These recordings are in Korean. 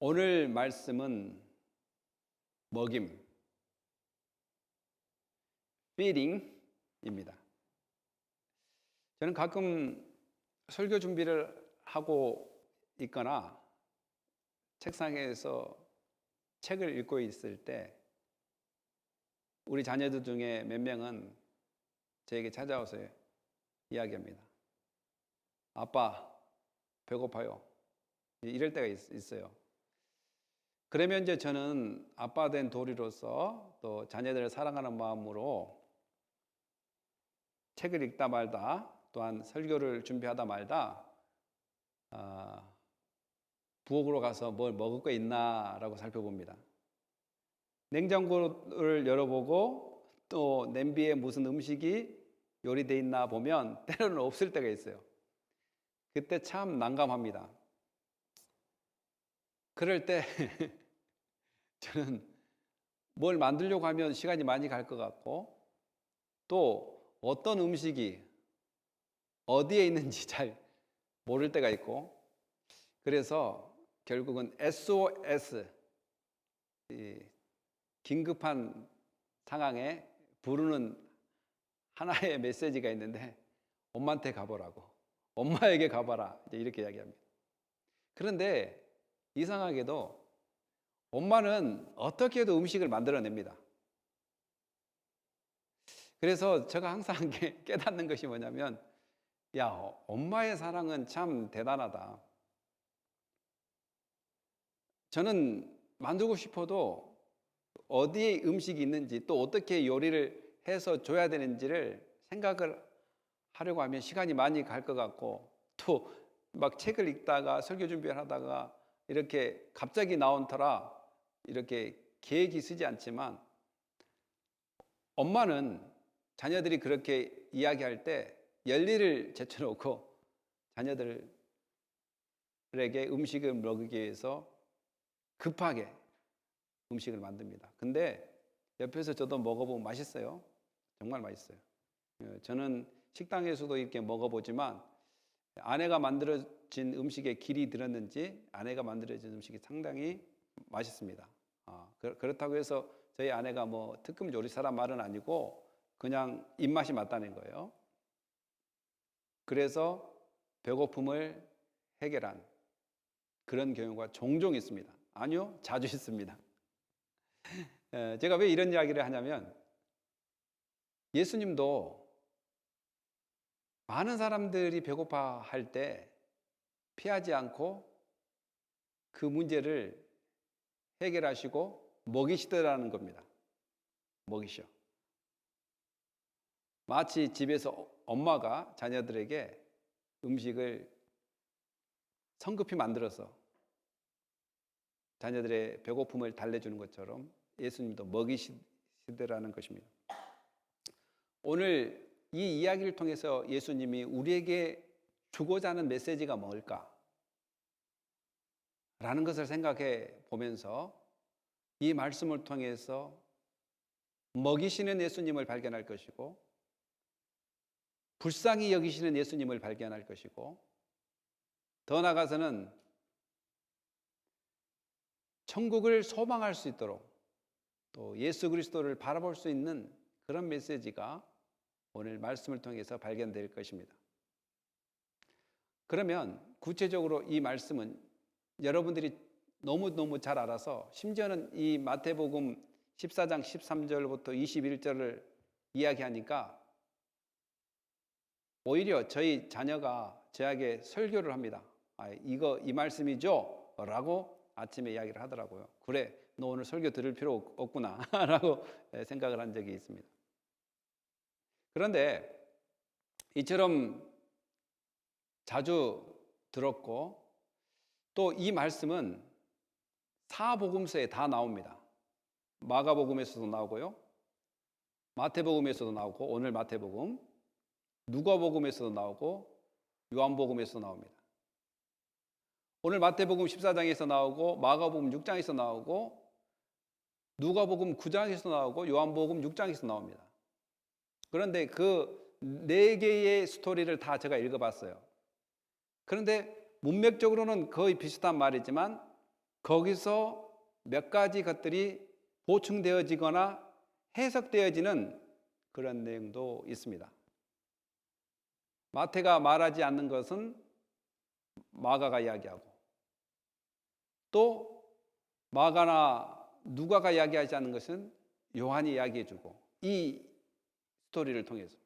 오늘 말씀은 먹임, feeding입니다. 저는 가끔 설교 준비를 하고 있거나 책상에서 책을 읽고 있을 때 우리 자녀들 중에 몇 명은 저에게 찾아와서 이야기합니다. 아빠, 배고파요. 이럴 때가 있어요. 그러면 이제 저는 아빠 된 도리로서 또 자녀들을 사랑하는 마음으로 책을 읽다 말다, 또한 설교를 준비하다 말다 부엌으로 가서 뭘 먹을 거 있나 라고 살펴봅니다. 냉장고를 열어보고 또 냄비에 무슨 음식이 요리되어 있나 보면 때로는 없을 때가 있어요. 그때 참 난감합니다. 그럴 때 저는 뭘 만들려고 하면 시간이 많이 갈 것 같고 또 어떤 음식이 어디에 있는지 잘 모를 때가 있고 그래서 결국은 SOS, 긴급한 상황에 부르는 하나의 메시지가 있는데 엄마한테 가보라고, 엄마에게 가봐라 이렇게 이야기합니다. 그런데 이상하게도 엄마는 어떻게 해도 음식을 만들어냅니다. 그래서 제가 항상 깨닫는 것이 뭐냐면 야, 엄마의 사랑은 참 대단하다. 저는 만들고 싶어도 어디에 음식이 있는지 또 어떻게 요리를 해서 줘야 되는지를 생각을 하려고 하면 시간이 많이 갈 것 같고 또 막 책을 읽다가 설교 준비를 하다가 이렇게 갑자기 나온 터라 이렇게 계획이 쓰지 않지만 엄마는 자녀들이 그렇게 이야기할 때 열리를 제쳐놓고 자녀들에게 음식을 먹이기 위해서 급하게 음식을 만듭니다. 근데 옆에서 저도 먹어보면 맛있어요. 정말 맛있어요. 저는 식당에서도 이렇게 먹어보지만 아내가 만들어진 음식에 길이 들었는지 아내가 만들어진 음식이 상당히 맛있습니다. 그렇다고 해서 저희 아내가 뭐 특급 요리사란 말은 아니고 그냥 입맛이 맞다는 거예요. 그래서 배고픔을 해결한 그런 경우가 종종 있습니다. 아니요, 자주 있습니다. 제가 왜 이런 이야기를 하냐면 예수님도 많은 사람들이 배고파할 때 피하지 않고 그 문제를 해결하시고 먹이시더라는 겁니다. 먹이셔. 마치 집에서 엄마가 자녀들에게 음식을 성급히 만들어서 자녀들의 배고픔을 달래주는 것처럼 예수님도 먹이시더라는 것입니다. 오늘 이 이야기를 통해서 예수님이 우리에게 주고자 하는 메시지가 뭘까? 라는 것을 생각해 보면서 이 말씀을 통해서 먹이시는 예수님을 발견할 것이고 불쌍히 여기시는 예수님을 발견할 것이고 더 나아가서는 천국을 소망할 수 있도록 또 예수 그리스도를 바라볼 수 있는 그런 메시지가 오늘 말씀을 통해서 발견될 것입니다. 그러면 구체적으로 이 말씀은 여러분들이 너무너무 잘 알아서 심지어는 이 마태복음 14장 13절부터 21절을 이야기하니까 오히려 저희 자녀가 저에게 설교를 합니다. 이 말씀이죠? 라고 아침에 이야기를 하더라고요. 그래, 너 오늘 설교 들을 필요 없구나 라고 생각을 한 적이 있습니다. 그런데 이처럼 자주 들었고 또 이 말씀은 사복음서에 다 나옵니다. 마가복음에서도 나오고요. 마태복음에서도 나오고 오늘 마태복음, 누가복음에서도 나오고 요한복음에서도 나옵니다. 오늘 마태복음 14장에서 나오고 마가복음 6장에서 나오고 누가복음 9장에서 나오고 요한복음 6장에서 나옵니다. 그런데 그 네 개의 스토리를 다 제가 읽어봤어요. 그런데 문맥적으로는 거의 비슷한 말이지만 거기서 몇 가지 것들이 보충되어지거나 해석되어지는 그런 내용도 있습니다. 마태가 말하지 않는 것은 마가가 이야기하고, 또 마가나 누가가 이야기하지 않는 것은 요한이 이야기해주고, 이 스토리를 통해서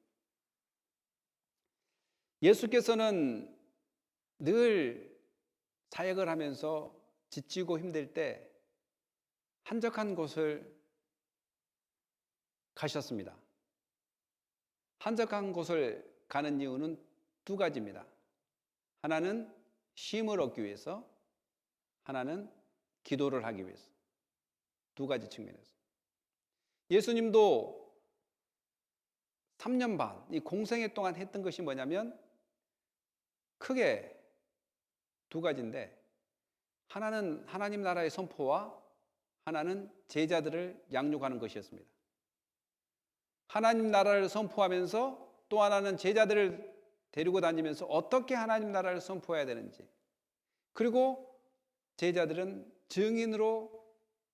예수께서는 늘 사역을 하면서 지치고 힘들 때 한적한 곳을 가셨습니다. 한적한 곳을 가는 이유는 두 가지입니다. 하나는 쉼을 얻기 위해서, 하나는 기도를 하기 위해서. 두 가지 측면에서. 예수님도 3년 반, 이 공생애 동안 했던 것이 뭐냐면 크게 두 가지인데, 하나는 하나님 나라의 선포와 하나는 제자들을 양육하는 것이었습니다. 하나님 나라를 선포하면서 또 하나는 제자들을 데리고 다니면서 어떻게 하나님 나라를 선포해야 되는지, 그리고 제자들은 증인으로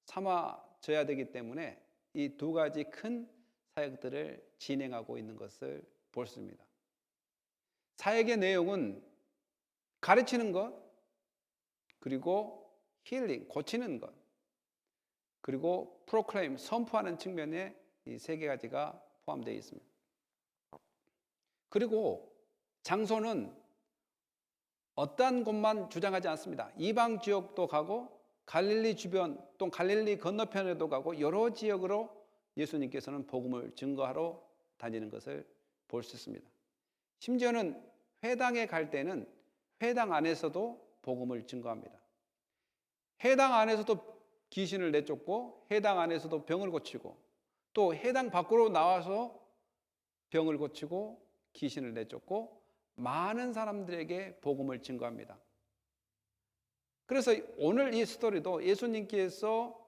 삼아져야 되기 때문에 이 두 가지 큰 사역들을 진행하고 있는 것을 볼 수 있습니다. 사역의 내용은 가르치는 것, 그리고 힐링, 고치는 것, 그리고 프로클레임, 선포하는 측면에 이 세 가지가 포함되어 있습니다. 그리고 장소는 어떠한 곳만 주장하지 않습니다. 이방 지역도 가고 갈릴리 주변 또 갈릴리 건너편에도 가고 여러 지역으로 예수님께서는 복음을 증거하러 다니는 것을 볼 수 있습니다. 심지어는 회당에 갈 때는 회당 안에서도 복음을 증거합니다. 회당 안에서도 귀신을 내쫓고 회당 안에서도 병을 고치고 또 회당 밖으로 나와서 병을 고치고 귀신을 내쫓고 많은 사람들에게 복음을 증거합니다. 그래서 오늘 이 스토리도 예수님께서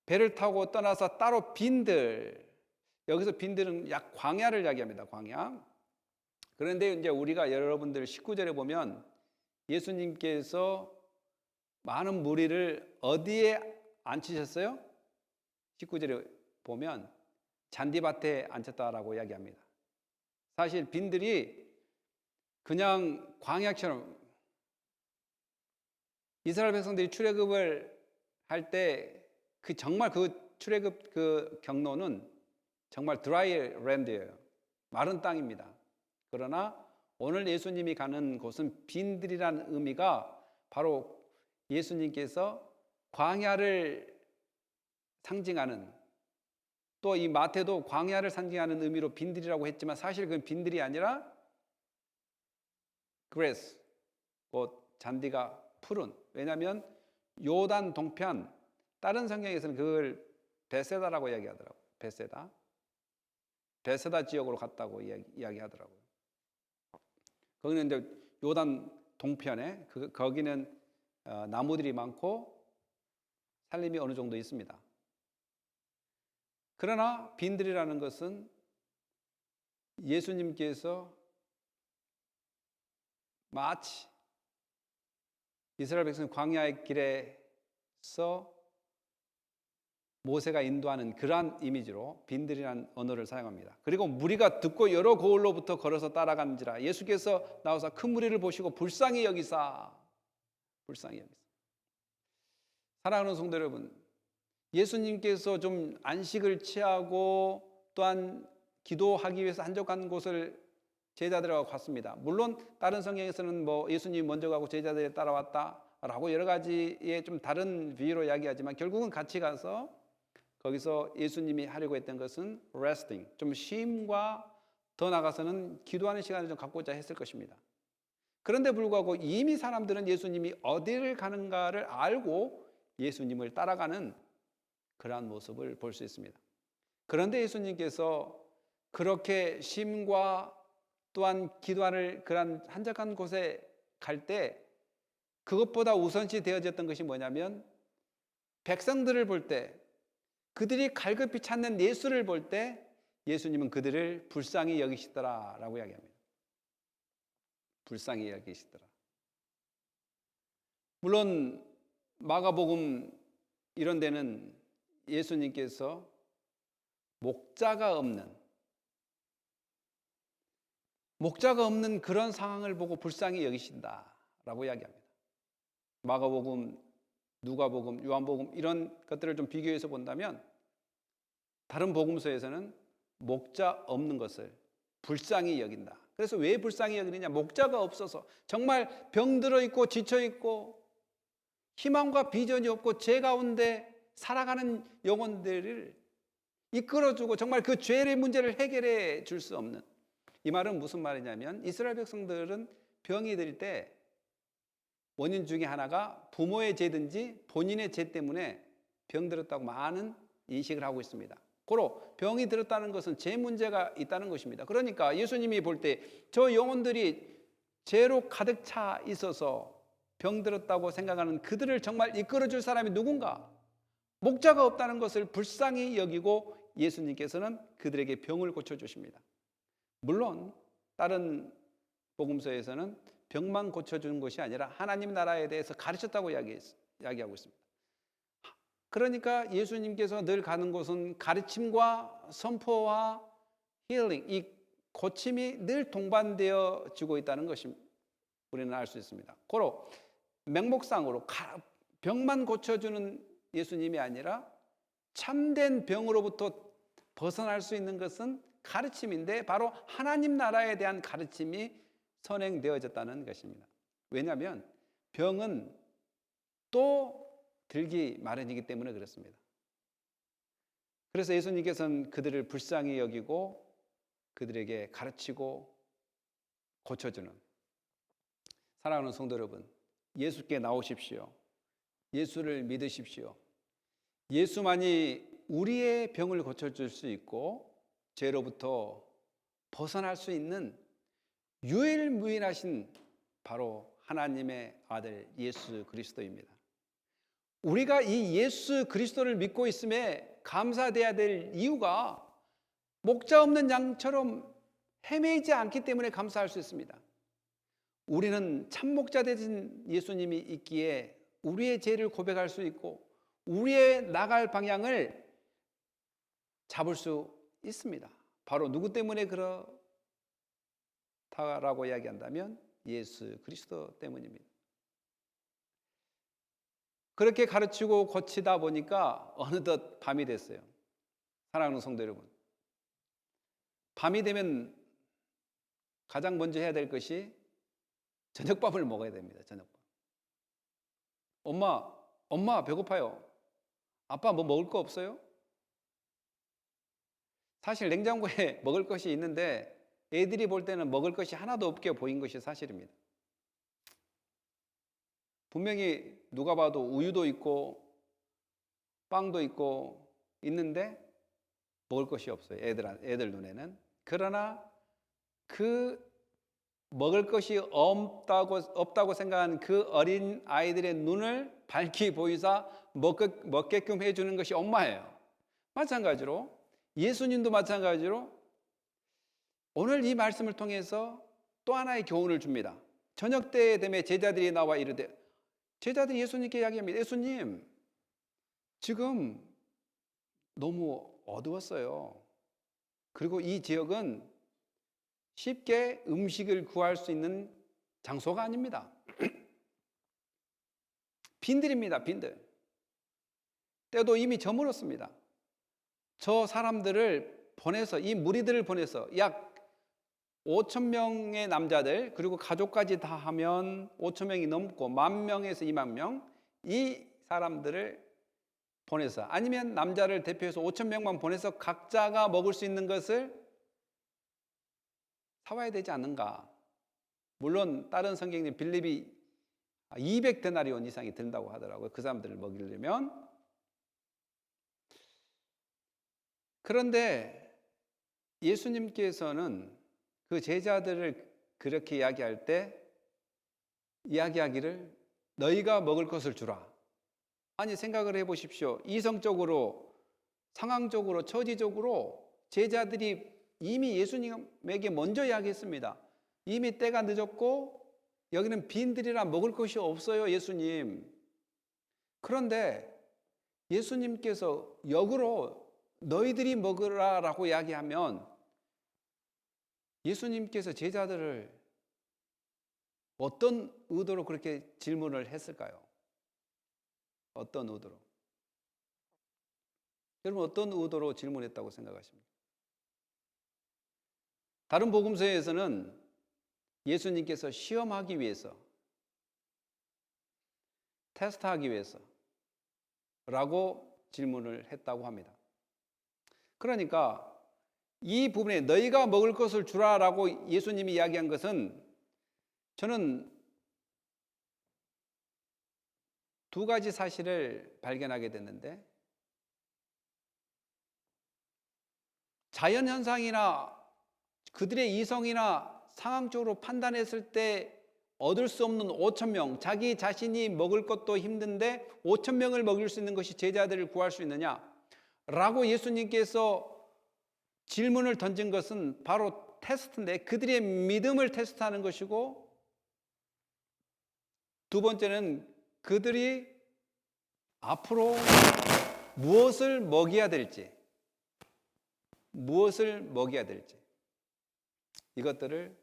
배를 타고 떠나서 따로 빈들, 여기서 빈들은 약 광야를 이야기합니다. 광야. 그런데 이제 우리가 여러분들 19절에 보면 예수님께서 많은 무리를 어디에 앉히셨어요? 19절에 보면 잔디밭에 앉혔다라고 이야기합니다. 사실 빈들이 그냥 광야처럼 이스라엘 백성들이 출애굽을 할 때 그 정말 그 출애굽 그 경로는 정말 드라이 랜드예요. 마른 땅입니다. 그러나 오늘 예수님이 가는 곳은 빈들이라는 의미가 바로 예수님께서 광야를 상징하는, 또 이 마태도 광야를 상징하는 의미로 빈들이라고 했지만 사실 그건 빈들이 아니라 그레스, 곧 잔디가 푸른. 왜냐하면 요단 동편, 다른 성경에서는 그걸 베세다라고 이야기하더라고요. 베세다 지역으로 갔다고 이야기하더라고요. 거기는 이제 요단 동편에 거기는 나무들이 많고 산림이 어느 정도 있습니다. 그러나 빈들이라는 것은 예수님께서 마치 이스라엘 백성 광야의 길에서 모세가 인도하는 그러한 이미지로 빈들이라는 언어를 사용합니다. 그리고 무리가 듣고 여러 고을로부터 걸어서 따라간지라 예수께서 나와서 큰 무리를 보시고 불쌍히 여기사. 사랑하는 성도 여러분, 예수님께서 좀 안식을 취하고 또한 기도하기 위해서 한적한 곳을 제자들하고 갔습니다. 물론 다른 성경에서는 뭐 예수님이 먼저 가고 제자들이 따라왔다라고 여러 가지의 좀 다른 비유로 이야기하지만 결국은 같이 가서 거기서 예수님이 하려고 했던 것은 resting, 좀 쉼과 더 나아가서는 기도하는 시간을 좀 갖고자 했을 것입니다. 그런데 불구하고 이미 사람들은 예수님이 어디를 가는가를 알고 예수님을 따라가는 그러한 모습을 볼 수 있습니다. 그런데 예수님께서 그렇게 쉼과 또한 기도하는 그런 한적한 곳에 갈 때 그것보다 우선시 되어졌던 것이 뭐냐면 백성들을 볼 때, 그들이 갈급히 찾는 예수를 볼 때 예수님은 그들을 불쌍히 여기시더라라고 이야기합니다. 불쌍히 여기시더라. 물론 마가복음 이런 데는 예수님께서 목자가 없는 그런 상황을 보고 불쌍히 여기신다라고 이야기합니다. 마가복음, 누가복음, 요한복음 이런 것들을 좀 비교해서 본다면 다른 복음서에서는 목자 없는 것을 불쌍히 여긴다. 그래서 왜 불쌍히 여기느냐? 목자가 없어서 정말 병들어 있고 지쳐 있고 희망과 비전이 없고 죄 가운데 살아가는 영혼들을 이끌어주고 정말 그 죄의 문제를 해결해 줄 수 없는, 이 말은 무슨 말이냐면 이스라엘 백성들은 병이 들 때 원인 중에 하나가 부모의 죄든지 본인의 죄 때문에 병들었다고 많은 인식을 하고 있습니다. 고로 병이 들었다는 것은 죄 문제가 있다는 것입니다. 그러니까 예수님이 볼 때 저 영혼들이 죄로 가득 차 있어서 병들었다고 생각하는 그들을 정말 이끌어줄 사람이 누군가? 목자가 없다는 것을 불쌍히 여기고 예수님께서는 그들에게 병을 고쳐주십니다. 물론 다른 복음서에서는 병만 고쳐주는 것이 아니라 하나님 나라에 대해서 가르쳤다고 이야기하고 있습니다. 그러니까 예수님께서 늘 가는 곳은 가르침과 선포와 힐링, 이 고침이 늘 동반되어지고 있다는 것을 우리는 알 수 있습니다. 고로 명목상으로 병만 고쳐주는 예수님이 아니라 참된 병으로부터 벗어날 수 있는 것은 가르침인데 바로 하나님 나라에 대한 가르침이 선행되어졌다는 것입니다. 왜냐하면 병은 또 들기 마련이기 때문에 그렇습니다. 그래서 예수님께서는 그들을 불쌍히 여기고 그들에게 가르치고 고쳐주는, 사랑하는 성도 여러분, 예수께 나오십시오. 예수를 믿으십시오. 예수만이 우리의 병을 고쳐줄 수 있고 죄로부터 벗어날 수 있는 유일무이하신 바로 하나님의 아들 예수 그리스도입니다. 우리가 이 예수 그리스도를 믿고 있음에 감사돼야 될 이유가 목자 없는 양처럼 헤매이지 않기 때문에 감사할 수 있습니다. 우리는 참목자 되신 예수님이 있기에 우리의 죄를 고백할 수 있고 우리의 나갈 방향을 잡을 수 있습니다. 바로 누구 때문에 그렇다라고 이야기한다면 예수 그리스도 때문입니다. 그렇게 가르치고 고치다 보니까 어느덧 밤이 됐어요. 사랑하는 성도 여러분, 밤이 되면 가장 먼저 해야 될 것이 저녁밥을 먹어야 됩니다. 저녁밥. 엄마 배고파요. 아빠 뭐 먹을 거 없어요? 사실 냉장고에 먹을 것이 있는데 애들이 볼 때는 먹을 것이 하나도 없게 보인 것이 사실입니다. 분명히 누가 봐도 우유도 있고 빵도 있고 있는데 먹을 것이 없어요. 애들 눈에는. 그러나 그 먹을 것이 없다고 생각한 그 어린 아이들의 눈을 밝히 보이사 먹게끔 해주는 것이 엄마예요. 마찬가지로 예수님도 마찬가지로 오늘 이 말씀을 통해서 또 하나의 교훈을 줍니다. 저녁 때 되면 제자들이 나와 이르되, 제자들이 예수님께 이야기합니다. 예수님, 지금 너무 어두웠어요. 그리고 이 지역은 쉽게 음식을 구할 수 있는 장소가 아닙니다. 빈들입니다. 빈들. 때도 이미 저물었습니다. 저 사람들을 보내서, 이 무리들을 보내서 약 5천 명의 남자들 그리고 가족까지 다 하면 5천 명이 넘고 10,000명에서 20,000명, 이 사람들을 보내서, 아니면 남자를 대표해서 5천 명만 보내서 각자가 먹을 수 있는 것을 사와야 되지 않는가. 물론 다른 성경에 빌립이 200데나리온 이상이 든다고 하더라고요. 그 사람들을 먹이려면. 그런데 예수님께서는 그 제자들을 그렇게 이야기할 때 이야기하기를 너희가 먹을 것을 주라. 아니, 생각을 해보십시오. 이성적으로, 상황적으로, 처지적으로 제자들이 이미 예수님에게 먼저 이야기했습니다. 이미 때가 늦었고 여기는 빈들이라 먹을 것이 없어요. 예수님, 그런데 예수님께서 역으로 너희들이 먹으라라고 이야기하면 예수님께서 제자들을 어떤 의도로 그렇게 질문을 했을까요? 어떤 의도로? 여러분 어떤 의도로 질문했다고 생각하십니까? 다른 복음서에서는 예수님께서 시험하기 위해서, 테스트하기 위해서 라고 질문을 했다고 합니다. 그러니까 이 부분에 너희가 먹을 것을 주라라고 예수님이 이야기한 것은 저는 두 가지 사실을 발견하게 됐는데, 자연현상이나 그들의 이성이나 상황적으로 판단했을 때 얻을 수 없는 5천 명, 자기 자신이 먹을 것도 힘든데 5천 명을 먹일 수 있는 것이 제자들을 구할 수 있느냐? 라고 예수님께서 질문을 던진 것은 바로 테스트인데, 그들의 믿음을 테스트하는 것이고, 두 번째는 그들이 앞으로 무엇을 먹여야 될지, 이것들을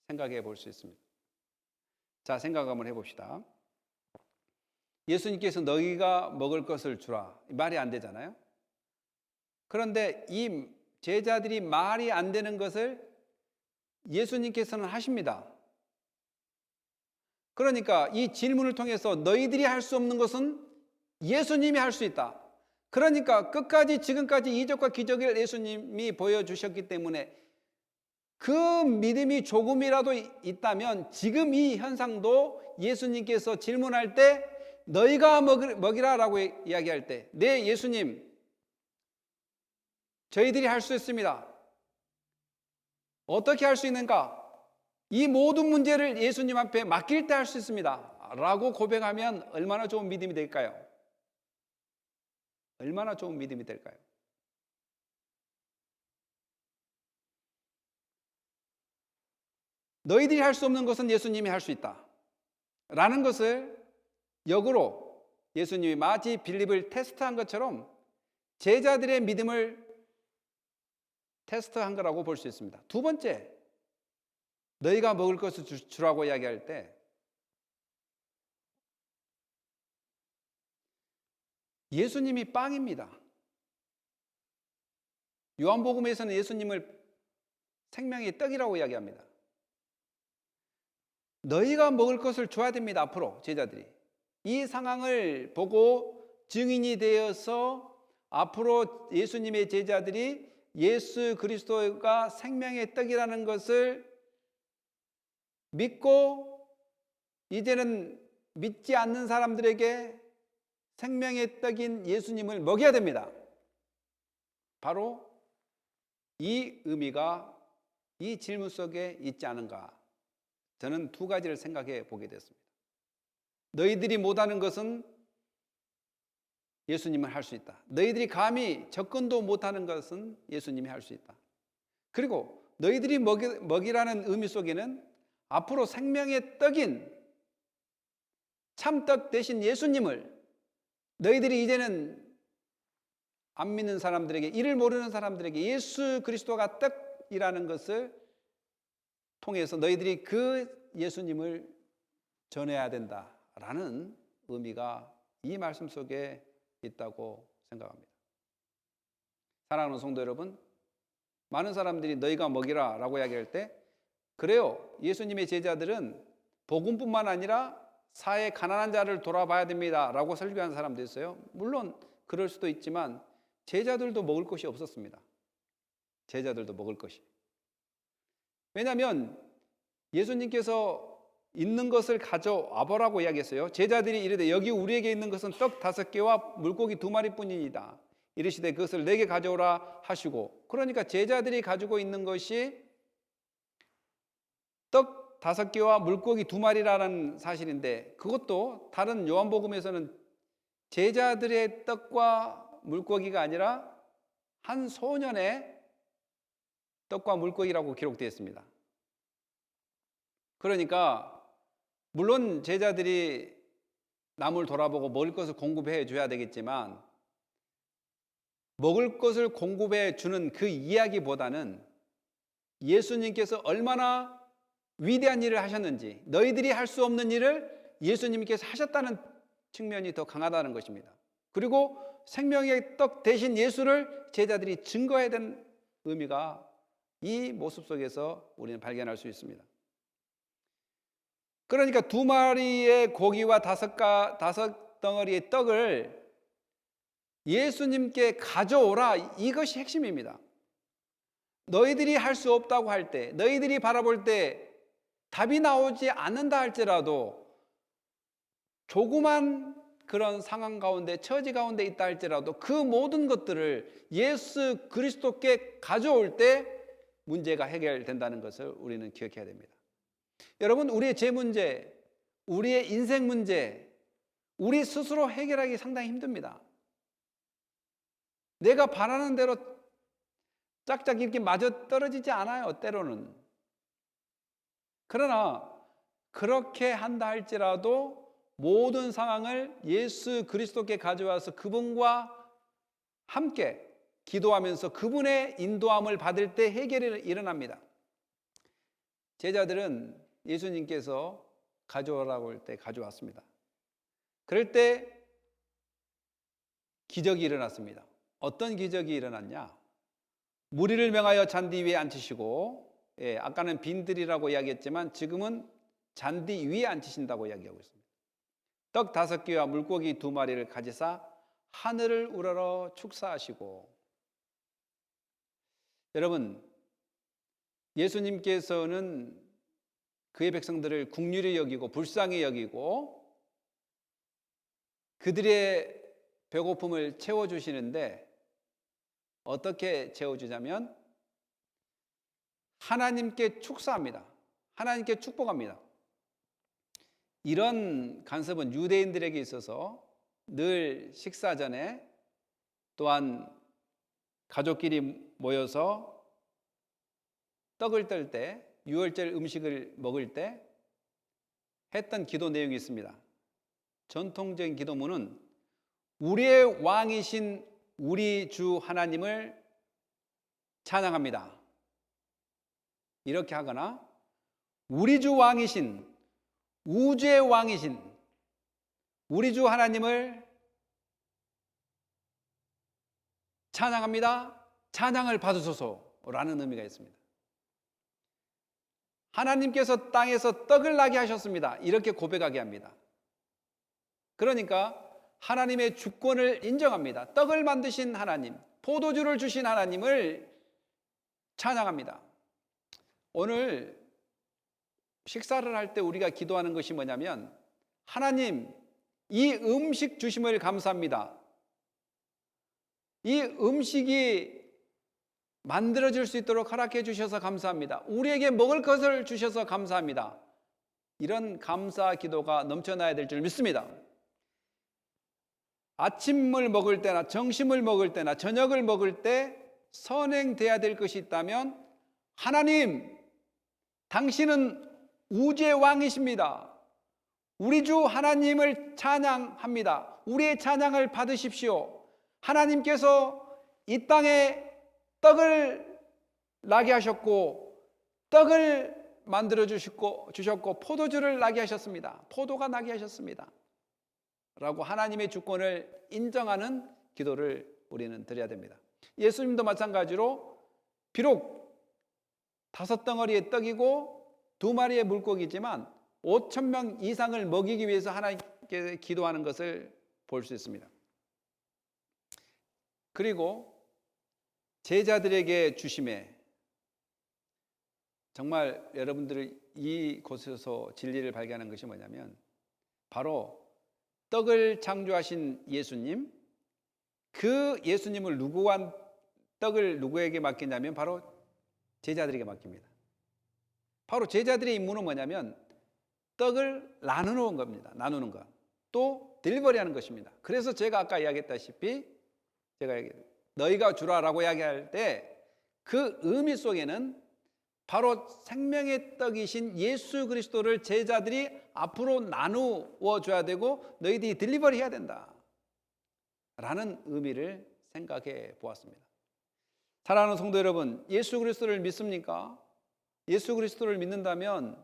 생각해 볼 수 있습니다. 자, 생각 한번 해봅시다. 예수님께서 너희가 먹을 것을 주라, 말이 안 되잖아요. 그런데 이 제자들이 말이 안 되는 것을 예수님께서는 하십니다. 그러니까 이 질문을 통해서 너희들이 할 수 없는 것은 예수님이 할 수 있다. 그러니까 끝까지 지금까지 이적과 기적을 예수님이 보여주셨기 때문에 그 믿음이 조금이라도 있다면 지금 이 현상도 예수님께서 질문할 때 너희가 먹이라라고 이야기할 때, 네 예수님, 저희들이 할 수 있습니다. 어떻게 할 수 있는가? 이 모든 문제를 예수님 앞에 맡길 때 할 수 있습니다 라고 고백하면 얼마나 좋은 믿음이 될까요? 얼마나 좋은 믿음이 될까요? 너희들이 할 수 없는 것은 예수님이 할 수 있다 라는 것을 역으로 예수님이 마치 빌립을 테스트한 것처럼 제자들의 믿음을 테스트한 거라고 볼 수 있습니다. 두 번째, 너희가 먹을 것을 주라고 이야기할 때 예수님이 빵입니다. 요한복음에서는 예수님을 생명의 떡이라고 이야기합니다. 너희가 먹을 것을 줘야 됩니다. 앞으로 제자들이 이 상황을 보고 증인이 되어서 앞으로 예수님의 제자들이 예수 그리스도가 생명의 떡이라는 것을 믿고 이제는 믿지 않는 사람들에게 생명의 떡인 예수님을 먹여야 됩니다. 바로 이 의미가 이 질문 속에 있지 않은가, 저는 두 가지를 생각해 보게 됐습니다. 너희들이 못하는 것은 예수님은 할 수 있다. 너희들이 감히 접근도 못하는 것은 예수님이 할 수 있다. 그리고 너희들이 먹이라는 의미 속에는 앞으로 생명의 떡인 참떡 대신 예수님을 너희들이 이제는 안 믿는 사람들에게, 이를 모르는 사람들에게 예수 그리스도가 떡이라는 것을 통해서 너희들이 그 예수님을 전해야 된다라는 의미가 이 말씀 속에 있다고 생각합니다. 사랑하는 성도 여러분, 많은 사람들이 너희가 먹이라 라고 이야기할 때, 그래요, 예수님의 제자들은 복음뿐만 아니라 사회 가난한 자를 돌아봐야 됩니다 라고 설교하는 사람도 있어요. 물론 그럴 수도 있지만 제자들도 먹을 것이 없었습니다. 제자들도 먹을 것이. 왜냐하면 예수님께서 있는 것을 가져와 보라고 이야기했어요. 제자들이 이르되 여기 우리에게 있는 것은 떡 5개와 물고기 2마리뿐이니이다. 이르시되 그것을 내게 가져오라 하시고, 그러니까 제자들이 가지고 있는 것이 떡 5개와 물고기 2마리라는 사실인데, 그것도 다른 요한복음에서는 제자들의 떡과 물고기가 아니라 한 소년의 떡과 물고기라고 기록되어 있습니다. 그러니까 물론 제자들이 남을 돌아보고 먹을 것을 공급해 줘야 되겠지만 먹을 것을 공급해 주는 그 이야기보다는 예수님께서 얼마나 위대한 일을 하셨는지, 너희들이 할 수 없는 일을 예수님께서 하셨다는 측면이 더 강하다는 것입니다. 그리고 생명의 떡 대신 예수를 제자들이 증거해야 되는 의미가 이 모습 속에서 우리는 발견할 수 있습니다. 그러니까 2마리의 고기와 5덩어리의 떡을 예수님께 가져오라, 이것이 핵심입니다. 너희들이 할 수 없다고 할 때, 너희들이 바라볼 때 답이 나오지 않는다 할지라도, 조그만 그런 상황 가운데, 처지 가운데 있다 할지라도 그 모든 것들을 예수 그리스도께 가져올 때 문제가 해결된다는 것을 우리는 기억해야 됩니다. 여러분, 우리의 죄 문제, 우리의 인생 문제, 우리 스스로 해결하기 상당히 힘듭니다. 내가 바라는 대로 짝짝 이렇게 맞아 떨어지지 않아요, 때로는. 그러나 그렇게 한다 할지라도 모든 상황을 예수 그리스도께 가져와서 그분과 함께 기도하면서 그분의 인도함을 받을 때 해결이 일어납니다. 제자들은 예수님께서 가져오라고 할 때 가져왔습니다. 그럴 때 기적이 일어났습니다. 어떤 기적이 일어났냐? 무리를 명하여 잔디 위에 앉히시고, 아까는 빈들이라고 이야기했지만 지금은 잔디 위에 앉히신다고 이야기하고 있습니다. 떡 5개와 물고기 2마리를 가지사 하늘을 우러러 축사하시고. 여러분, 예수님께서는 그의 백성들을 긍휼히 여기고 불쌍히 여기고 그들의 배고픔을 채워주시는데, 어떻게 채워주냐면 하나님께 축사합니다. 하나님께 축복합니다. 이런 간섭은 유대인들에게 있어서 늘 식사 전에, 또한 가족끼리 모여서 떡을 뜰 때, 유월절 음식을 먹을 때 했던 기도 내용이 있습니다. 전통적인 기도문은 우리의 왕이신 우리 주 하나님을 찬양합니다, 이렇게 하거나 우리 주 왕이신, 우주의 왕이신 우리 주 하나님을 찬양합니다, 찬양을 받으소서라는 의미가 있습니다. 하나님께서 땅에서 떡을 나게 하셨습니다, 이렇게 고백하게 합니다. 그러니까 하나님의 주권을 인정합니다. 떡을 만드신 하나님, 포도주를 주신 하나님을 찬양합니다. 오늘 식사를 할 때 우리가 기도하는 것이 뭐냐면, 하나님, 이 음식 주심을 감사합니다. 이 음식이 만들어질 수 있도록 허락해 주셔서 감사합니다. 우리에게 먹을 것을 주셔서 감사합니다. 이런 감사 기도가 넘쳐나야 될 줄 믿습니다. 아침을 먹을 때나 점심을 먹을 때나 저녁을 먹을 때 선행돼야 될 것이 있다면, 하나님, 당신은 우주의 왕이십니다. 우리 주 하나님을 찬양합니다. 우리의 찬양을 받으십시오. 하나님께서 이 땅에 떡을 나게 하셨고, 떡을 만들어 주셨고 포도주를 나게 하셨습니다. 포도가 나게 하셨습니다 라고 하나님의 주권을 인정하는 기도를 우리는 드려야 됩니다. 예수님도 마찬가지로 비록 5덩어리의 떡이고 2마리의 물고기지만 5,000명 이상을 먹이기 위해서 하나님께 기도하는 것을 볼 수 있습니다. 그리고 제자들에게 주심에, 정말 여러분들이 이곳에서 진리를 발견한 것이 뭐냐면, 바로 떡을 창조하신 예수님, 그 예수님을 떡을 누구에게 맡기냐면 바로 제자들에게 맡깁니다. 바로 제자들의 임무는 뭐냐면 떡을 나누는 겁니다. 나누는 것, 또 딜리버리하는 것입니다. 그래서 제가 아까 이야기했다시피, 제가 너희가 주라라고 이야기할 때 그 의미 속에는 바로 생명의 떡이신 예수 그리스도를 제자들이 앞으로 나누어 줘야 되고 너희들이 딜리버리 해야 된다 라는 의미를 생각해 보았습니다. 사랑하는 성도 여러분, 예수 그리스도를 믿습니까? 예수 그리스도를 믿는다면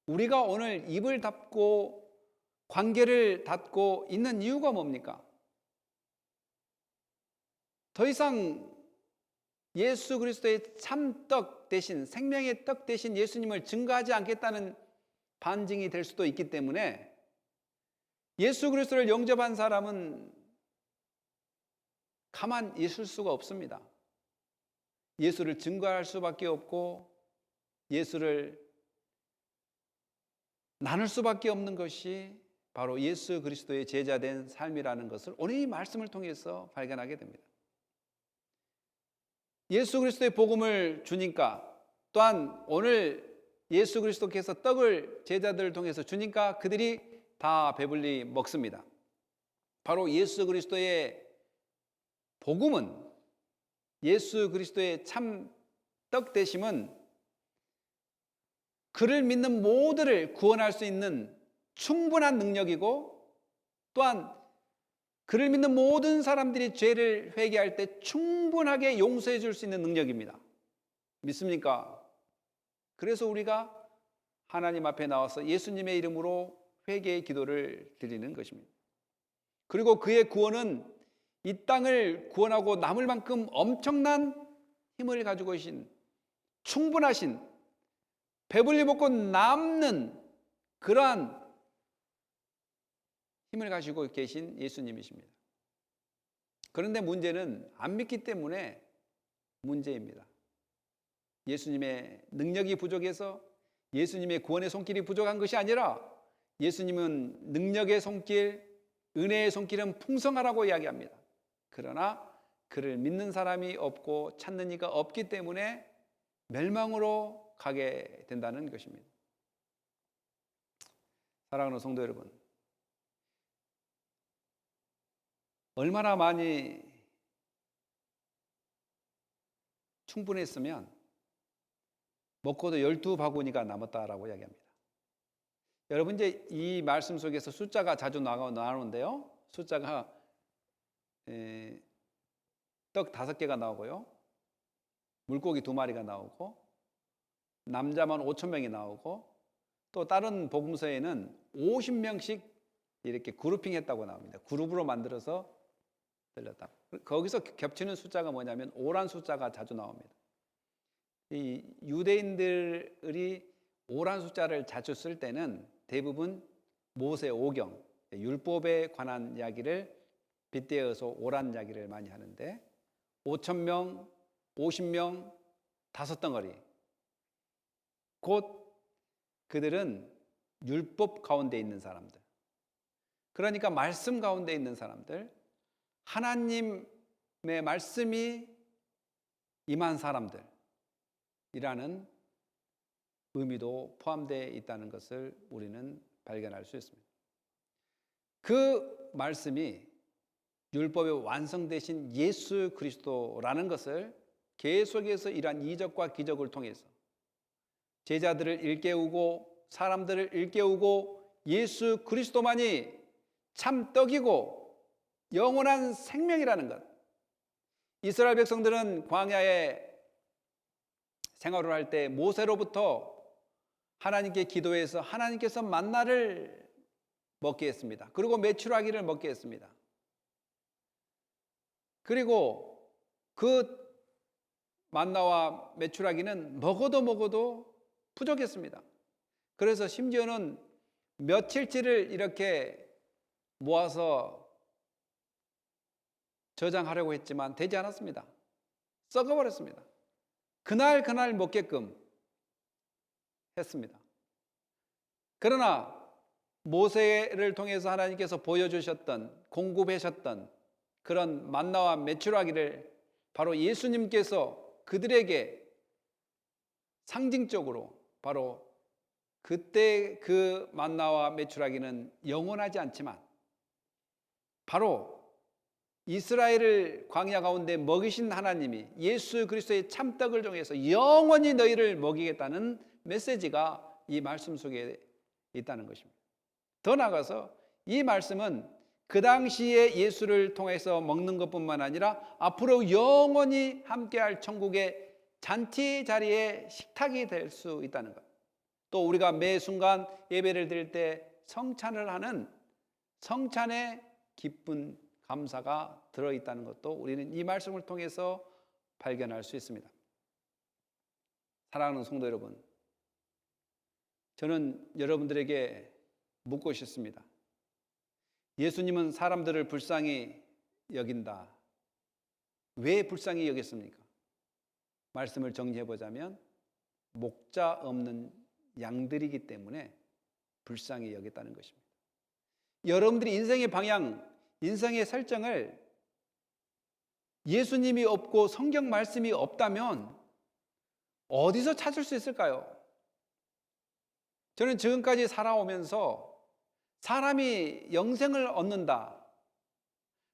우리가 오늘 입을 닫고 관계를 닫고 있는 이유가 뭡니까? 더 이상 예수 그리스도의 참떡 대신, 생명의 떡 대신 예수님을 증거하지 않겠다는 반증이 될 수도 있기 때문에 예수 그리스도를 영접한 사람은 가만히 있을 수가 없습니다. 예수를 증거할 수밖에 없고 예수를 나눌 수밖에 없는 것이 바로 예수 그리스도의 제자된 삶이라는 것을 오늘 이 말씀을 통해서 발견하게 됩니다. 예수 그리스도의 복음을 주니까, 또한 오늘 예수 그리스도께서 떡을 제자들을 통해서 주니까 그들이 다 배불리 먹습니다. 바로 예수 그리스도의 복음은, 예수 그리스도의 참 떡 되심은 그를 믿는 모두를 구원할 수 있는 충분한 능력이고, 또한 그를 믿는 모든 사람들이 죄를 회개할 때 충분하게 용서해 줄 수 있는 능력입니다. 믿습니까? 그래서 우리가 하나님 앞에 나와서 예수님의 이름으로 회개의 기도를 드리는 것입니다. 그리고 그의 구원은 이 땅을 구원하고 남을 만큼 엄청난 힘을 가지고 계신, 충분하신, 배불리 먹고 남는 그러한 힘을 가지고 계신 예수님이십니다. 그런데 문제는 안 믿기 때문에 문제입니다. 예수님의 능력이 부족해서, 예수님의 구원의 손길이 부족한 것이 아니라 예수님은 능력의 손길, 은혜의 손길은 풍성하라고 이야기합니다. 그러나 그를 믿는 사람이 없고 찾는 이가 없기 때문에 멸망으로 가게 된다는 것입니다. 사랑하는 성도 여러분, 얼마나 많이 충분했으면 먹고도 12바구니가 남았다라고 이야기합니다. 여러분, 이제 이 말씀 속에서 숫자가 자주 나오는데요. 숫자가 떡 5개가 나오고요, 물고기 2마리가 나오고, 남자만 5,000명이 나오고, 또 다른 복음서에는 50명씩 이렇게 그룹핑했다고 나옵니다. 그룹으로 만들어서 들렸다. 거기서 겹치는 숫자가 뭐냐면 오란 숫자가 자주 나옵니다. 이 유대인들이 오란 숫자를 자주 쓸 때는 대부분 모세 오경, 율법에 관한 이야기를 빗대어서 오란 이야기를 많이 하는데, 5,000명, 50명, 5덩어리, 곧 그들은 율법 가운데 있는 사람들, 그러니까 말씀 가운데 있는 사람들, 하나님의 말씀이 임한 사람들이라는 의미도 포함되어 있다는 것을 우리는 발견할 수 있습니다. 그 말씀이 율법의 완성되신 예수 그리스도라는 것을 계속해서 이러한 이적과 기적을 통해서 제자들을 일깨우고 사람들을 일깨우고 예수 그리스도만이 참 떡이고 영원한 생명이라는 것. 이스라엘 백성들은 광야에 생활을 할 때 모세로부터 하나님께 기도해서 하나님께서 만나를 먹게 했습니다. 그리고 메추라기를 먹게 했습니다. 그리고 그 만나와 메추라기는 먹어도 부족했습니다. 그래서 심지어는 며칠치를 이렇게 모아서 저장하려고 했지만 되지 않았습니다. 썩어버렸습니다. 그날 먹게끔 했습니다. 그러나 모세를 통해서 하나님께서 보여주셨던, 공급하셨던 그런 만나와 메추라기를 바로 예수님께서 그들에게 상징적으로, 바로 그때 그 만나와 메추라기는 영원하지 않지만 바로 이스라엘을 광야 가운데 먹이신 하나님이 예수 그리스도의 참떡을 통해서 영원히 너희를 먹이겠다는 메시지가 이 말씀 속에 있다는 것입니다. 더 나아가서 이 말씀은 그 당시에 예수를 통해서 먹는 것뿐만 아니라 앞으로 영원히 함께할 천국의 잔치 자리에 식탁이 될 수 있다는 것. 또 우리가 매 순간 예배를 드릴 때 성찬을 하는 성찬의 기쁜 감사가 들어있다는 것도 우리는 이 말씀을 통해서 발견할 수 있습니다. 사랑하는 성도 여러분, 저는 여러분들에게 묻고 싶습니다. 예수님은 사람들을 불쌍히 여긴다. 왜 불쌍히 여겼습니까? 말씀을 정리해 보자면 목자 없는 양들이기 때문에 불쌍히 여겼다는 것입니다. 여러분들이 인생의 방향, 인생의 설정을 예수님이 없고 성경 말씀이 없다면 어디서 찾을 수 있을까요? 저는 지금까지 살아오면서 사람이 영생을 얻는다,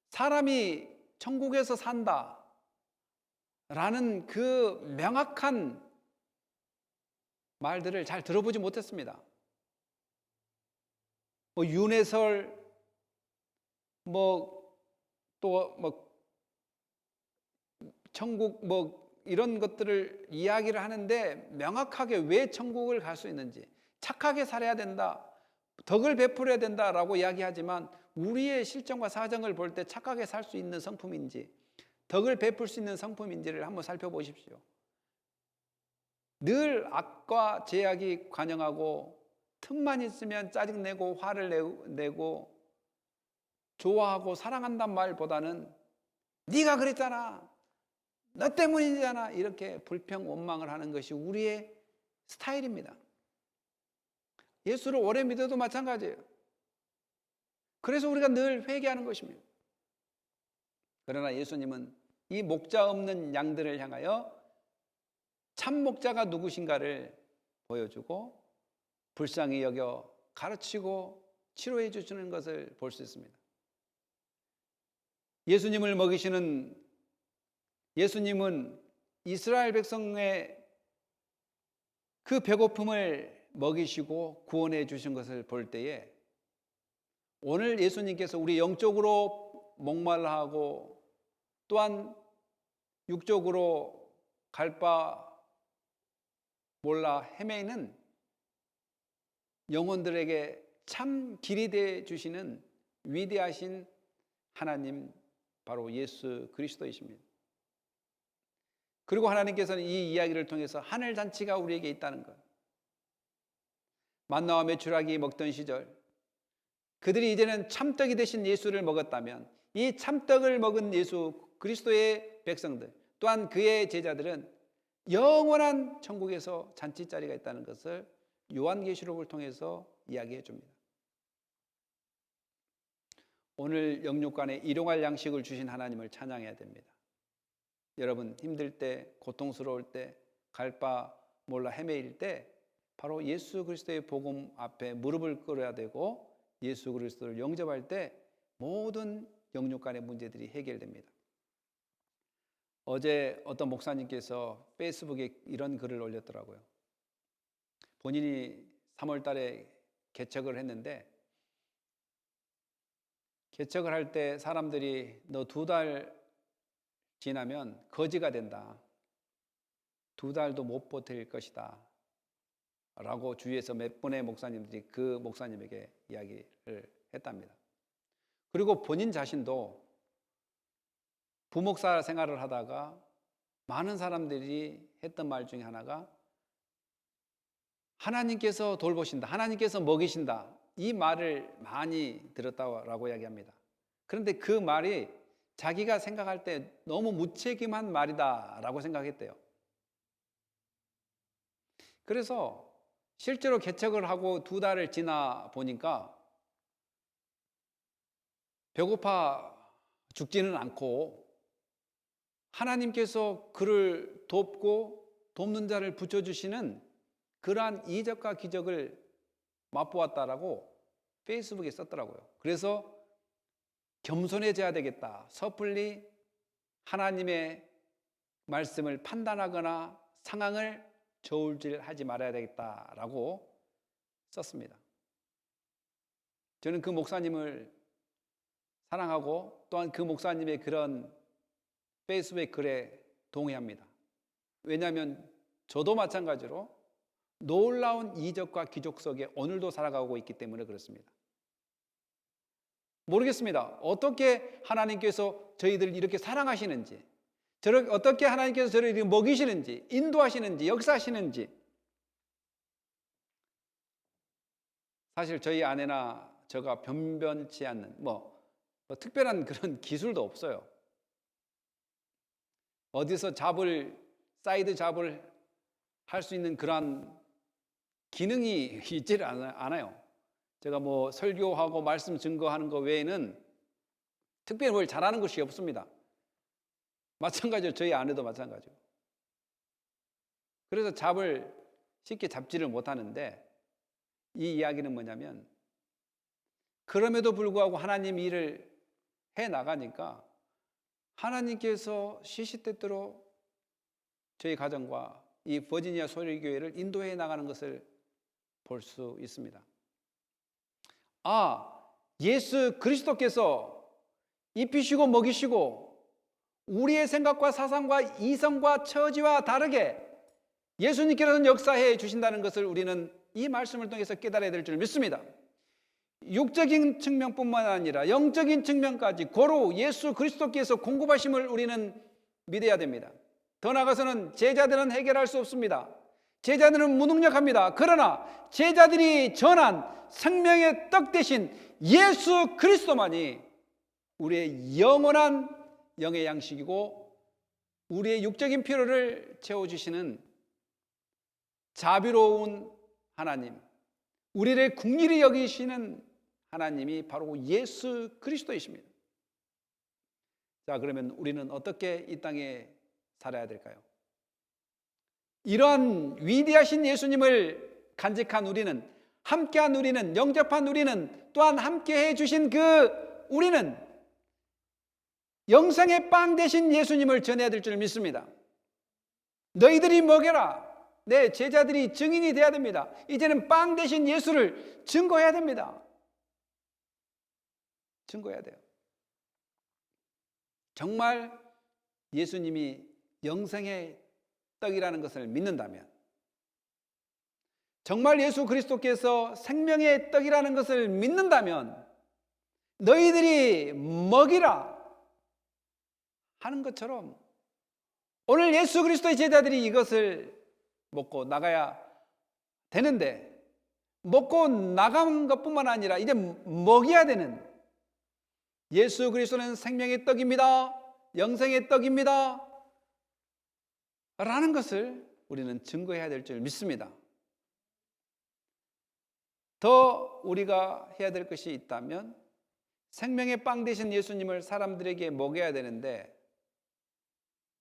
사람이 천국에서 산다 라는 그 명확한 말들을 잘 들어보지 못했습니다. 윤회설, 천국 이런 것들을 이야기를 하는데 명확하게 왜 천국을 갈 수 있는지, 착하게 살아야 된다, 덕을 베풀어야 된다라고 이야기하지만 우리의 실정과 사정을 볼 때 착하게 살 수 있는 성품인지 덕을 베풀 수 있는 성품인지를 한번 살펴보십시오. 늘 악과 제약이 관영하고 틈만 있으면 짜증내고 화를 내고 좋아하고 사랑한단 말보다는 네가 그랬잖아, 너 때문이잖아, 이렇게 불평 원망을 하는 것이 우리의 스타일입니다. 예수를 오래 믿어도 마찬가지예요. 그래서 우리가 늘 회개하는 것입니다. 그러나 예수님은 이 목자 없는 양들을 향하여 참 목자가 누구신가를 보여주고 불쌍히 여겨 가르치고 치료해 주시는 것을 볼 수 있습니다. 예수님은 이스라엘 백성의 그 배고픔을 먹이시고 구원해 주신 것을 볼 때에 오늘 예수님께서 우리 영적으로 목말라하고 또한 육적으로 갈 바 몰라 헤매이는 영혼들에게 참 길이 되어 주시는 위대하신 하나님, 바로 예수 그리스도이십니다. 그리고 하나님께서는 이 이야기를 통해서 하늘 잔치가 우리에게 있다는 것, 만나와 메추라기 먹던 시절 그들이 이제는 참떡이 되신 예수를 먹었다면 이 참떡을 먹은 예수 그리스도의 백성들 또한 그의 제자들은 영원한 천국에서 잔치자리가 있다는 것을 요한계시록을 통해서 이야기해 줍니다. 오늘 영육간에 일용할 양식을 주신 하나님을 찬양해야 됩니다. 여러분 힘들 때, 고통스러울 때, 갈 바 몰라 헤매일 때 바로 예수 그리스도의 복음 앞에 무릎을 꿇어야 되고 예수 그리스도를 영접할 때 모든 영육간의 문제들이 해결됩니다. 어제 어떤 목사님께서 페이스북에 이런 글을 올렸더라고요. 본인이 3월 달에 개척을 했는데 개척을 할 때 사람들이 너 2달 지나면 거지가 된다, 2달도 못 버틸 것이다 라고 주위에서 몇 분의 목사님들이 그 목사님에게 이야기를 했답니다. 그리고 본인 자신도 부목사 생활을 하다가 많은 사람들이 했던 말 중에 하나가 하나님께서 돌보신다, 하나님께서 먹이신다, 이 말을 많이 들었다고 이야기합니다. 그런데 그 말이 자기가 생각할 때 너무 무책임한 말이다 라고 생각했대요. 그래서 실제로 개척을 하고 2달을 지나 보니까 배고파 죽지는 않고 하나님께서 그를 돕고 돕는 자를 붙여주시는 그러한 이적과 기적을 맛보았다라고 페이스북에 썼더라고요. 그래서 겸손해져야 되겠다. 섣불리 하나님의 말씀을 판단하거나 상황을 저울질하지 말아야 되겠다라고 썼습니다. 저는 그 목사님을 사랑하고 또한 그 목사님의 그런 페이스북 글에 동의합니다. 왜냐하면 저도 마찬가지로 놀라운 이적과 기적 속에 오늘도 살아가고 있기 때문에 그렇습니다. 모르겠습니다. 어떻게 하나님께서 저희들을 이렇게 사랑하시는지, 어떻게 하나님께서 저를 이렇게 먹이시는지, 인도하시는지, 역사하시는지. 사실 저희 아내나 저가 변변치 않는 특별한 그런 기술도 없어요. 어디서 사이드 잡을 할 수 있는 그러한 기능이 있지를 않아요. 제가 설교하고 말씀 증거하는 것 외에는 특별히 뭘 잘하는 것이 없습니다. 마찬가지로 저희 아내도 마찬가지고. 그래서 쉽게 잡지를 못하는데, 이 이야기는 뭐냐면, 그럼에도 불구하고 하나님 일을 해나가니까 하나님께서 시시때때로 저희 가정과 이 버지니아 소리교회를 인도해 나가는 것을 볼 수 있습니다. 예수 그리스도께서 입히시고 먹이시고 우리의 생각과 사상과 이성과 처지와 다르게 예수님께서는 역사해 주신다는 것을 우리는 이 말씀을 통해서 깨달아야 될 줄 믿습니다. 육적인 측면뿐만 아니라 영적인 측면까지 고루 예수 그리스도께서 공급하심을 우리는 믿어야 됩니다. 더 나아가서는 제자들은 해결할 수 없습니다. 제자들은 무능력합니다. 그러나 제자들이 전한 생명의 떡 대신 예수 그리스도만이 우리의 영원한 영의 양식이고 우리의 육적인 필요를 채워주시는 자비로운 하나님, 우리를 긍휼히 여기시는 하나님이 바로 예수 그리스도이십니다. 자, 그러면 우리는 어떻게 이 땅에 살아야 될까요? 이러한 위대하신 예수님을 간직한 우리는, 함께한 우리는, 영접한 우리는, 또한 함께 해주신 우리는 영생의 빵 대신 예수님을 전해야 될 줄 믿습니다. 너희들이 먹여라. 내 제자들이 증인이 돼야 됩니다. 이제는 빵 대신 예수를 증거해야 됩니다. 증거해야 돼요. 정말 예수님이 영생의 떡이라는 것을 믿는다면, 정말 예수 그리스도께서 생명의 떡이라는 것을 믿는다면 너희들이 먹이라 하는 것처럼 오늘 예수 그리스도의 제자들이 이것을 먹고 나가야 되는데, 먹고 나간 것뿐만 아니라 이제 먹여야 되는, 예수 그리스도는 생명의 떡입니다, 영생의 떡입니다 라는 것을 우리는 증거해야 될 줄 믿습니다. 더 우리가 해야 될 것이 있다면 생명의 빵 되신 예수님을 사람들에게 먹여야 되는데,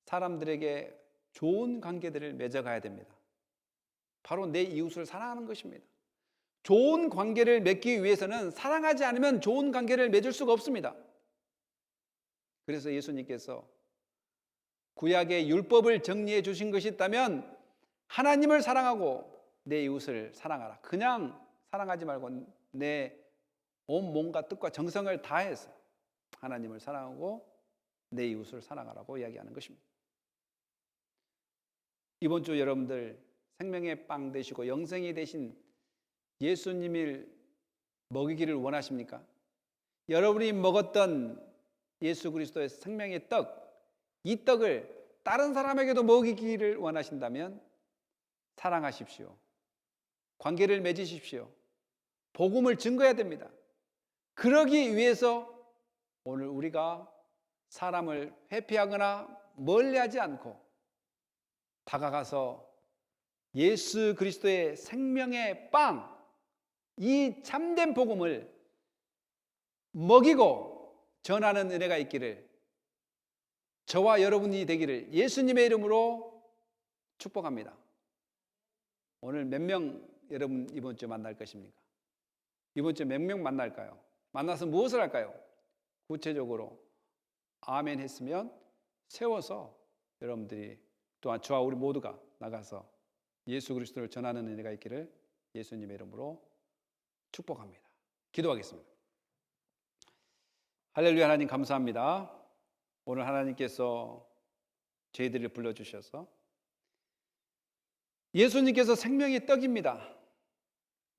사람들에게 좋은 관계들을 맺어가야 됩니다. 바로 내 이웃을 사랑하는 것입니다. 좋은 관계를 맺기 위해서는 사랑하지 않으면 좋은 관계를 맺을 수가 없습니다. 그래서 예수님께서 구약의 율법을 정리해 주신 것이 있다면 하나님을 사랑하고 내 이웃을 사랑하라. 그냥 사랑하지 말고 내 온 몸과 뜻과 정성을 다해서 하나님을 사랑하고 내 이웃을 사랑하라고 이야기하는 것입니다. 이번 주 여러분들 생명의 빵 되시고 영생이 되신 예수님을 먹이기를 원하십니까? 여러분이 먹었던 예수 그리스도의 생명의 떡, 이 떡을 다른 사람에게도 먹이기를 원하신다면 사랑하십시오. 관계를 맺으십시오. 복음을 증거해야 됩니다. 그러기 위해서 오늘 우리가 사람을 회피하거나 멀리하지 않고 다가가서 예수 그리스도의 생명의 빵, 이 참된 복음을 먹이고 전하는 은혜가 있기를, 저와 여러분이 되기를 예수님의 이름으로 축복합니다. 오늘 몇 명 여러분 이번 주 만날 것입니까? 이번 주 몇 명 만날까요? 만나서 무엇을 할까요? 구체적으로 아멘 했으면 세워서 여러분들이 또한 저와 우리 모두가 나가서 예수 그리스도를 전하는 은혜가 있기를 예수님의 이름으로 축복합니다. 기도하겠습니다. 할렐루야. 하나님 감사합니다. 오늘 하나님께서 저희들을 불러주셔서 예수님께서 생명의 떡입니다.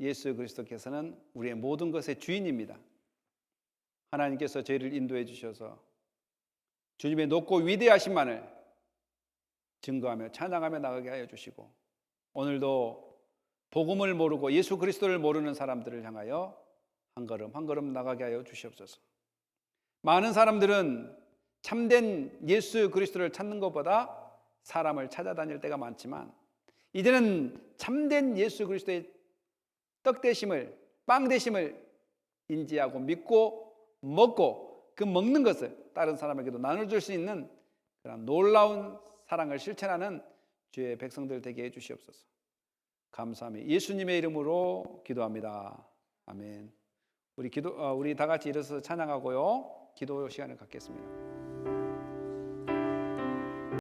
예수 그리스도께서는 우리의 모든 것의 주인입니다. 하나님께서 저희를 인도해 주셔서 주님의 높고 위대하심만을 증거하며 찬양하며 나가게 하여 주시고, 오늘도 복음을 모르고 예수 그리스도를 모르는 사람들을 향하여 한 걸음 한 걸음 나가게 하여 주시옵소서. 많은 사람들은 참된 예수 그리스도를 찾는 것보다 사람을 찾아다닐 때가 많지만, 이제는 참된 예수 그리스도의 떡 되심을, 빵 되심을 인지하고 믿고 먹고 그 먹는 것을 다른 사람에게도 나눠줄 수 있는 그런 놀라운 사랑을 실천하는 주의 백성들 되게 해주시옵소서. 감사하며 예수님의 이름으로 기도합니다. 아멘. 우리 다 같이 일어서서 찬양하고요, 기도 시간을 갖겠습니다.